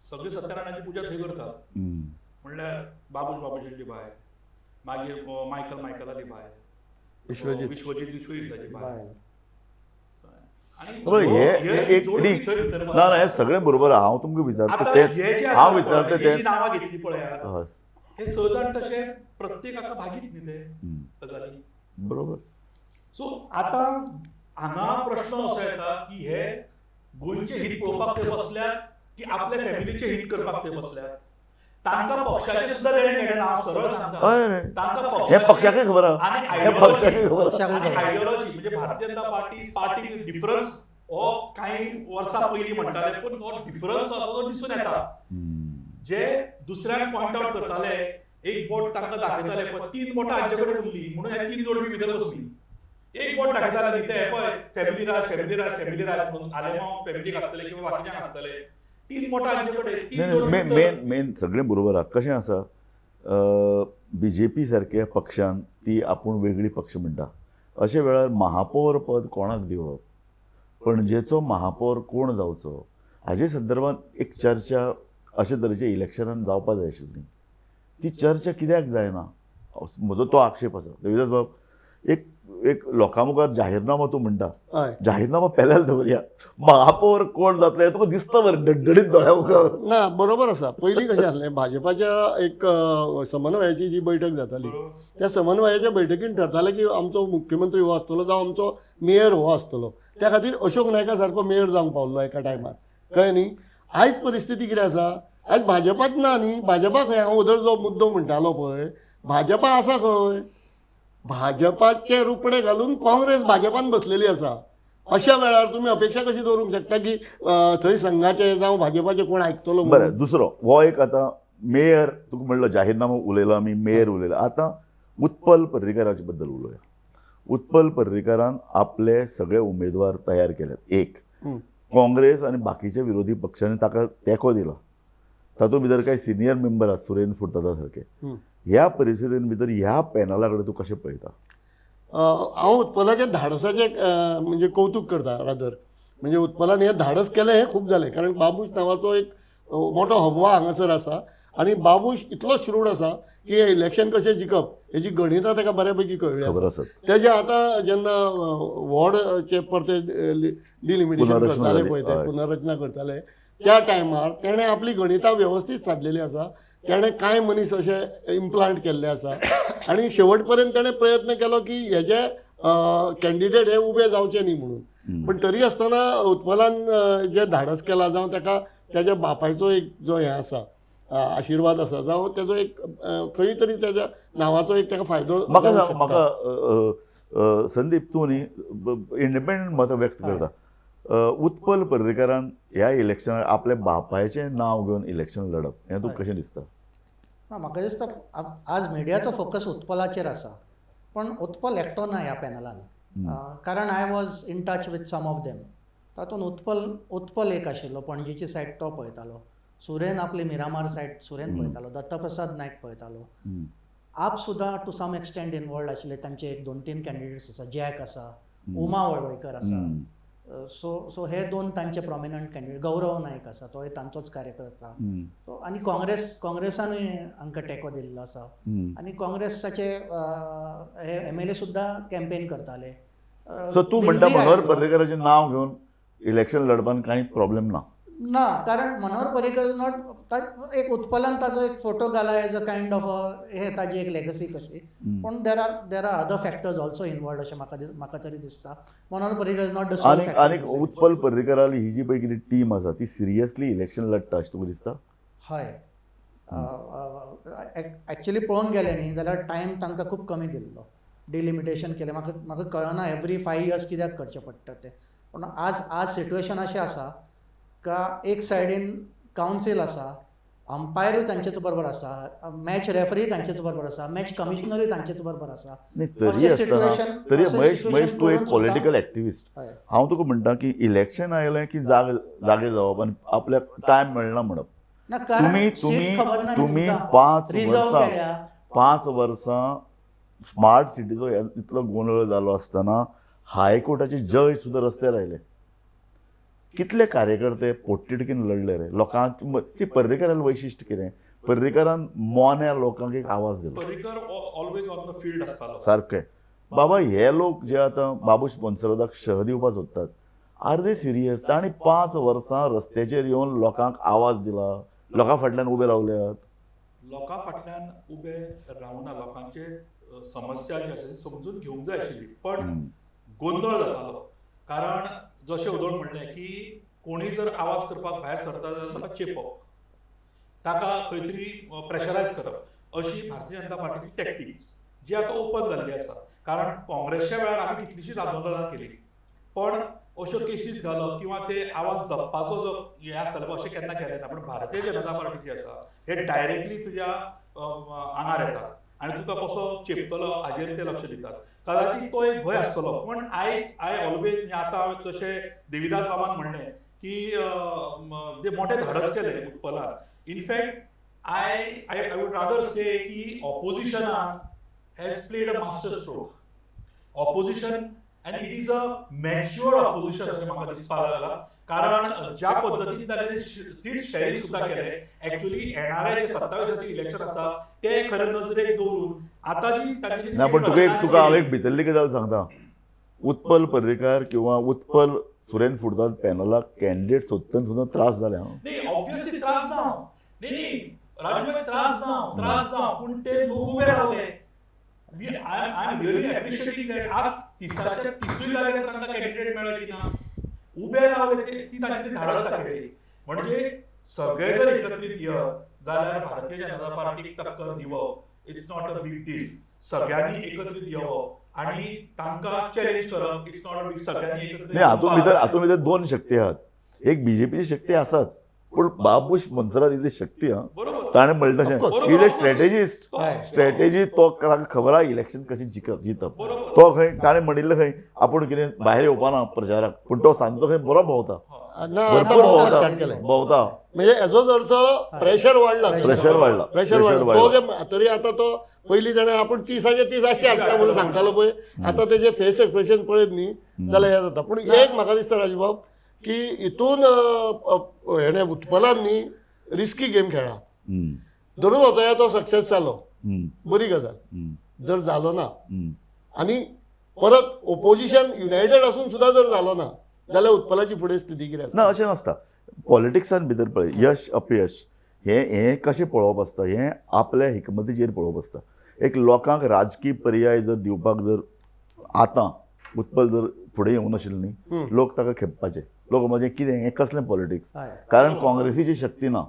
सगळी सत्यनारायणाची पुजा थंय करतात. म्हणल्यार बाबूशाची बाय मागीर मायकलाची बाय विश्वजीताची बाय ना हे सगळें बरोबर हांव तुमकां विचारता तेच हांव विचारता ते नांवां घेतली पळयात हे 6 जाण तशे प्रत्येकाका भागीत न्ही ते गजाली बरोबर. सो आतां हांगा प्रश्न असो येता की हे गोंयचे हित पळोवपाक ते बसल्यात की आपल्या फॅमिलीचे हित करपाक ते बसल्यात. तांकां पक्षाचे सुद्दां लेणे घेणे ना हांव सरळ सांगता. तांकां हे पक्षाकय खबर आहा हे पक्षाकय खबर आयडियोलॉजी म्हणजे भारतीय जनता पार्टी डिफरन्स हो काही वर्सां पयलीं म्हणटाले पूण हो डिफरन्स असो दिसून येता. जे दुसऱ्याक पॉइंट आउट करताले एक बोट तांकां दाखयताले पण 3 बोटां हांचे कडेन उरली म्हणून हे 3 जोडपी भितर बसली. एक बोट दाखयताले न्ही ते पळय फॅमिली राज म्हणून आलेमांव फॅमिलीक आसतले किंवा बाकीच्यांक आसतले 3 बोटां हांचे कडेन मेन सगळें बरोबर आहा. कशें आसा BJP सारक्या पक्षान ती आपूण वेगळी पक्ष म्हणटा. अशे वेळार महापौर पद कोणाक दिवप पणजेचो महापौर कोण जावचो हाजे संदर्भात एक चर्चा अशे तरेचे इलेक्शनान जावपा जाय आशिल्ली. ती चर्चा कित्याक जायना म्हजो तो आक्षेप आसा. देविदास बाब एक लोकां मुखार जाहीरनामा तूं म्हणटा जाहीरनामा पेल्यार दवरया महापौर कोण जातले तुका दिसता बरें डडडीत दोळ्या मुखार ना बरोबर आसा. पयलीं कशें आसलें भाजपाच्या एक समन्वयाची जी बैठक जाताली त्या समन्वयाच्या बैठकीन ठरतालें की आमचो मुख्यमंत्री हो आसतलो जावं आमचो मेयर हो आसतलो. त्या खातीर अशोक नायका सारको मेयर जावंक पावलो एका टायमार कळ्ळें न्ही. आयज परिस्थिती कितें आसा आयज भाजपाच ना न्ही. भाजपा खंय हांव ओदर जो मुद्दो म्हणटालो पळय भाजपा आसा खंय. भाजपाचे रुपडे घालून काँग्रेस भाजपान बसलेली आसा. अशा वेळार तुमी अपेक्षा कशी दवरूंक शकता की थंय संघाचे जावं भाजपाचे कोण आयकतलो. बरें दुसरो हो एक आतां मेयर तुका म्हणलो जाहीरनामा उलयलो आमी मेयर उलयलो. आतां उत्पल पर्रीकाराचे बद्दल उलोवया. उत्पल पर्रीकारान आपले सगळे उमेदवार तयार केल्यात. एक काँग्रेस आनी बाकीच्या विरोधी पक्षांनी ताका तेंको दिला. तातूंत भितर कांय सिनियर मेंबर आसा सुरेंद्र फुर्तादा सारके. ह्या परिस्थितीन भितर ह्या पॅनला कडेन तूं कशें पळयता. हांव उत्पलाच्या धाडसाचें म्हणजे कौतुक करता रादर. म्हणजे उत्पलान हें धाडस केलें हें खूब जालें कारण बाबूश नांवाचो एक मोठो हव्वा हांगासर आसा आनी बाबूश इतलो श्रूड आसा की हे इलेक्शन कशें जिखप हेजी गणितां ताका बऱ्यापैकी कळ्ळी आसा. तेजे आतां जेन्ना वॉर्डचे परते डिलिमिटेशन करताले पळय ते पुनर्रचना करताले त्या टायमार तेणें आपली गणितां वेवस्थीत साधलेली आसा. तेणें कांय मनीस अशे इम्प्लांट केल्ले आसा आनी शेवट पर्यंत तेणें प्रयत्न केलो की हेजे कॅन्डिडेट हे उबे जावचे न्ही म्हणून. पण तरी आसतना उत्पलान जे धाडस केला जावं ताका तेज्या बापायचो एक जो हें आसा आशिर्वाद आसा जावं तेजो एक खंय तरी तेज्या नांवाचो एक ताका फायदो. म्हाका संदीप तूं न्ही इंडिपेंडंट मत व्यक्त करता. उत्पल पर्रीकारान ह्या इलेक्शनार आपल्या बापायचें नांव घेवन इलेक्शन लडप हें तुका कशें दिसता. म्हाका दिसता आज मिडियाचो फोकस उत्पलाचेर आसा पण उत्पल एकटो ना ह्या पॅनलान. कारण I was in touch with some of them. तातूंत उत्पल एक आशिल्लो पणजेची सायड तो पळयतालो. सुरेन आपली मिरामार सायड सुरेन पळयतालो, दत्तप्रसाद नायक पळयतालो. आप सुद्दां टू सम एक्सटेंट इनवॉल्ड आशिल्ले. तांचे 2-3 कॅन्डिडेट्स आसा, जॅक आसा, उमा वळवयकर आसा. सो हे 2 तांचे प्रॉमिनंट कॅन्डिडेट. गौरव नायक आसा, तोय तांचोच कार्यकर्ता. आनी काँग्रेसानूय हांकां तेंको दिल्लो आसा. आनी काँग्रेसाचे हे MLA सुद्दां कॅम्पेन करताले. सो तूं म्हणटा मनोहर पर्रीकराचें नांव घेवन इलेक्शन लडपान कांय प्रॉब्लेम ना? ना, कारण मनोहर पर्रीकर नॉट एक उत्पलान ताजो एक फोटो घाला एज अ कायंड ऑफ हे ताजी एक लेगसी कशी. पण there are other factors also involved अशें म्हाका तरी दिसता. Manohar Parrikar is not the sole factor. आनी उत्पल पर्रीकराली ही जी पळय कितें टीम आसा ती सिरियसली इलेक्शन लडटा अशें तुका दिसता? हय, एक्चुअली पळोवंक गेले न्ही जाल्यार टायम तांकां खूब कमी दिल्लो. डिलिमिटेशन केलें. म्हाका कळना एवरी 5 years कित्याक करचें पडटा तें. पूण आज सिट्युएशन अशें आसा का एक सायडीन कावन्सील आसा, अंपायरूय तांचेच बरोबर आसा, मॅच रेफरी तांचेच बरोबर आसा, मॅच कमिशनरूय तांचेच बरोबर आसा. तरी आसतना तरी महेश तूं एक पॉलिटिकल एक्टिविस्ट. हांव तुका म्हणटा की इलेक्शन आयलें की जागे जावप आनी आपल्याक टायम मेळना म्हणप. ना, कारण सीट खबर ना न्ही तुम्ही तुमकां. रिझर्व केल्या. 5 वर्सां स्मार्ट सिटीचो इतलो गोंधळ जालो आसतना हायकोर्टाचे जज सुद्दां रस्त्यार आयले. कितले कार्यकर्ते पोटतिडकीन लढले रे लोकांक. ती पर्रीकरान वैशिश्ट कितें? पर्रीकरान मोन्या लोकांक एक आवाज दिलो. Parrikar always on the field आसतालो. सारकें. बाबा हे लोक जे आतां बाबूश मोन्सेराताक शह दिवपाक सोदतात, आर दे सिरियस? तांणी 5 वर्सां रस्त्याचेर येवन लोकांक आवाज दिला, लोकां फाटल्यान उबे रावल्यात. लोकां फाटल्यान उबे रावना, लोकांचे समस्या जी आसा ती समजून घेवंक जाय आशिल्ली. पण गोंधळ जातालो. कारण जशें उदोण म्हणलें की कोणी जर आवाज करपाक भायर सरता जाल्यार ताका चेपप, ताका खंय तरी प्रेशरायज करप, अशी भारतीय जनता पार्टीची टॅक्टीक जी आतां ओपन जाल्ली आसा. कारण काँग्रेसच्या वेळार आमी कितलींशींच आंदोलनां केली, पण अश्यो केसीस घालप किंवा ते आवाज दप्पाचो जो हें आसतालो अशें केन्ना केलें ना. पूण भारतीय जनता पार्टी जी आसा हे डायरेक्टली तुज्या आंगार येतात आनी तुका कसो चेपतलो हाजेर ते लक्ष दितात. कदाचित तो एक भंय आसतलो. पण आय ऑलवेज आतां जशें देविदास बाबान म्हणलें की जे मोठे धाडस केलें उत्पलान. In fact I would rather say की ऑपोजिशनान has played a master stroke. Opposition and it is a matured opposition अशें म्हाका दिसपाक लागला. कारण ज्या पद्दतीन ताणें सीट शेअरिंग सुद्दां केलें, एक्चुअली येणारे जे 27 इलेक्शन आसा ते खरे नजरेक दवरून आतां जी तांची ना, पण तुका हांव एक भितरली गजाल सांगता. उत्पल पर्रीकार किंवा उत्पल सुरेन फुडतात पॅनलाक कॅन्डिडेट सोदतना सुद्दां त्रास जाले. नाही, ऑब्वियसली त्रास जावं. नाही राजूभाई, त्रास जावं. पूण ते लोक उबे रावले. I am really appreciating that आज 30च्या जाग्यार तांकां कॅन्डिडेट मेळ्ळे की ना, उबे रावले. ती तांची धाडस दाखयली. म्हणजे सगळे जर एकत्रीत येत जाल्यार भारतीय जनता पार्टीक टक्कर दिवप it's not a big deal. सगळ्यांनी एकत्रीत येवप आणि तांकां चॅलेंज करप इट्स नॉट अ बिग. सगळ्यांनी एकत्रीत नाही, हातूंत भितर 2 शक्ती आहात. एक बीजेपीची शक्ती आसाच, पण बाबूश मोन्सेरात इज शक्ती. ताणें म्हणलें तशें इज अ स्ट्रॅटेजिस्ट. स्ट्रॅटेजी तो ताका खबर आहा इलेक्शन कशें जितप. तो खंय ताणें म्हणिल्लें खंय आपूण कितें भायर येवपाना प्रचाराक, पूण तो सांजचो खंय बरो भोंवता, भरपूर भोंवता. म्हणजे हेजोच अर्थ प्रेशर वाडला. तो जे तरी आतां तो पयलीं ताणें आपूण 30चे 30 हाडटा म्हणून सांगतालो पळय, आतां तेजे फेस एक्सप्रेशन पळयत न्ही जाल्यार हे जाता. पूण एक म्हाका दिसता राजूबाब की हितून हेणें उत्पलान न्ही रिस्की गेम खेळ्ळा. धरून वता तो सक्सेस जालो, बरी गजाल. जर जालो ना आनी परत ओपोजिशन युनायटेड आसून सुद्दां जर जालो ना जाल्यार उत्पलाची फुडें स्थिती कितें ना. अशें नासता. पॉलिटिक्सान भितर पळय यश अपयश हें कशें पळोवप आसता, हें आपल्या हिकमतीचेर पळोवप आसता. एक लोकांक राजकीय पर्याय जर दिवपाक जर आतां उत्पल जर फुडें येवं नाशिल्लें न्ही, लोक ताका खेपपाचे. लोक म्हणजे कितें हें कसलें पॉलिटिक्स? कारण काँग्रेसीची शक्ती ना.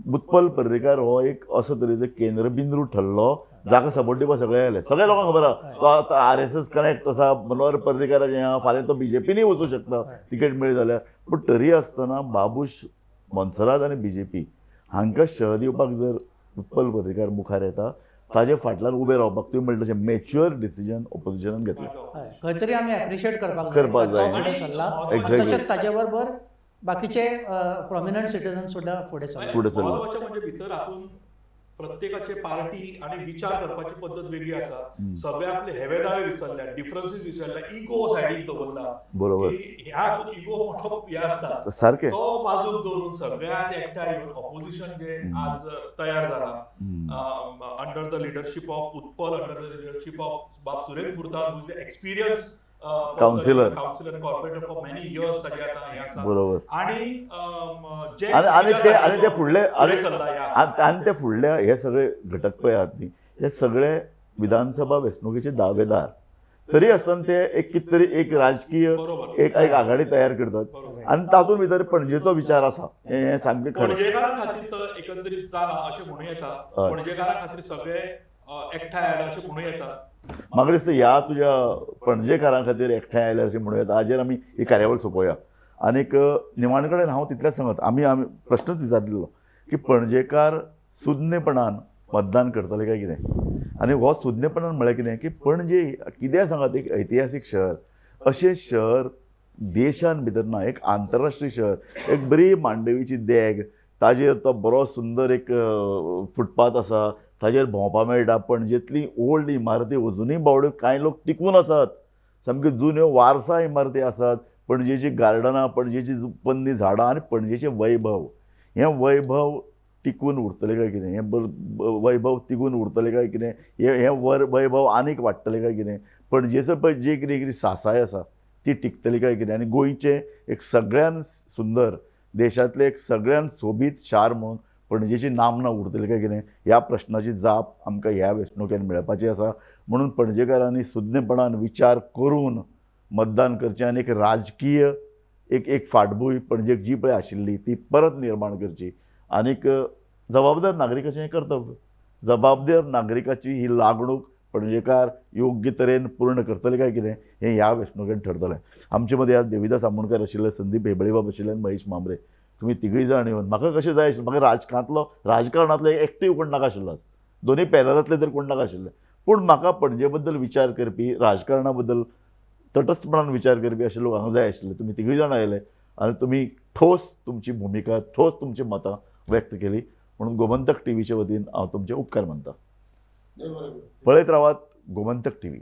उत्पल पर्रीकार हो एक असो तरेचो केंद्रबिंदू ठरलो जाका सपोर्ट दिवपाक सगळे आयले. सगळ्या लोकांक खबर आहा तो आतां RSS कनेक्ट आसा, मनोहर पर्रीकाराचें आहा, फाल्यां तो बीजेपीनूय वचूं शकता तिकेट मेळ्ळी जाल्यार. पूण तरी आसतना बाबूश मोन्सेरात आनी बीजेपी हांकां शह दिवपाक जर उत्पल पर्रीकार मुखार येता, ताजे फाटल्यान उबे रावपाक तुवें म्हणलें तशें मॅच्युअर डिसिजन ऑपोजिशनान घेतलें. खंय तरी आमी एप्रिशिएट करपाक जाय. तशेंच ताजे बरोबर बाकीचे प्रॉमिनंट सिटीजन सुद्धा फुडें सरले. फुडें सरले. महत्वाचें म्हणजे भितर हातून प्रत्येकाचे पार्टी आणि विचार करपाची पद्दत वेगळी आसा. सगळे आपले हेवेदावे विसरल्या, डिफरन्सीस विसरल्या, इगो सायडीक दवरला. बरोबर. की ह्या इगो मोठो हे आसता सारकें. तो बाजूक दवरून सगळ्यात एकठांय येवन ऑपोजिशन जे आज तयार जाला under the leadership of Utpal, under the leadership of Bab Suresh Furtado, who is experience Councillor. Councillor corporator for many years ताजे आतां हे आसा. बरोबर. आणि जे आणि ते फुडले फुडें सरला ह्या आणि ते फुडल्या हे सगळे घटक पळय आहात न्ही, हे सगळे विधानसभा वेंचणुकेचे दावेदार. तरी आसतना ते एक कितें तरी एक राजकीय बरोबर. एक आघाडी तयार करतात बरोबर. आणि तातूंत भितर पणजेचो विचार आसा हे सामकें खरें. पणजेकारां खातीर तर एकंदरीत जाला अशें म्हणूं येता. हय. पणजेकारां खातीर सगळे एकठांय आयला अशें म्हणूं येता. म्हाका दिसता ह्या तुज्या पणजेकारां खातीर एकठांय आयले अशें म्हणूं येता. हाजेर आमी ही कार्यावळ सोंपोवया. आनीक निमाणे कडेन हांव तितलेंच सांगत, आमी प्रश्नच विचारलेलो की पणजेकार सुज्ञपणान मतदान करतले काय कितें. आनी हो सुज्ञपणान म्हळ्यार कितें की पणजे कितें सांगात एक ऐतिहासीक शहर, अशें शहर देशान भितर ना, एक आंतरराष्ट्रीय शहर, एक बरी मांडवीची देग, ताजेर तो बरो सुंदर एक फुटपाथ आसा, ताजेर भोंवपा मेळटा. पणजेंतली ओल्ड इमारती अजुनूय बावड्यो कांय लोक टिकून आसात, सामक्यो जुन्यो वारसा इमारती आसात. पणजेची गार्डनां, पणजेची पन्नी झाडां आनी पणजेचें वैभव, हें वैभव टिकून उरतलें काय कितें, हें वैभव तिगून उरतलें काय कितें, हें वैभव आनीक वाडटलें काय कितें, पणजेचो पळय जे कितें सासाय आसा ती टिकतली काय कितें. आनी गोंयचें एक सगळ्यान सुंदर, देशांतलें एक सगळ्यान सोबीत शार म्हणून पणजेची नामना उरतली काय कितें, ह्या प्रश्नाची जाप आमकां ह्या वेंचणुकेन मेळपाची आसा. म्हणून पणजेकारांनी सुज्ञपणान विचार करून मतदान करचें आनी एक राजकीय एक फाटभूंय पणजेक जी पळय आशिल्ली ती परत निर्माण करची. आनीक जबाबदार नागरिकाचें हें कर्तव्य, जबाबदार नागरिकाची ही लागणूक पणजेकार योग्य तरेन पूर्ण करतले काय कितें हें ह्या वेंचणुकेन ठरतलें. आमचे मदीं आज देविदास आमोणकर आशिल्ले, संदीप हेबळेबाब आशिल्ले आनी महेश मांबरे. तुमी तिगूय जाण येवन म्हाका कशें जाय आशिल्लें, म्हाका राजकारणांतलो एक्टीव कोण नाका आशिल्लो, दोनूय पॅनलांतले तर कोण नाका आशिल्ले, पूण म्हाका पणजे बद्दल विचार करपी, राजकारणा बद्दल तटस्थपणान विचार करपी अशे लोक हांगा जाय आशिल्ले. तुमी तिगूय जाण आयले आनी तुमी ठोस तुमची भुमिका, ठोस तुमची मतां व्यक्त केली. म्हणून गोमंतक टीव्हीचे वतीन हांव तुमचे उपकार मानतां. पळयत रावात गोमंतक टीव्ही.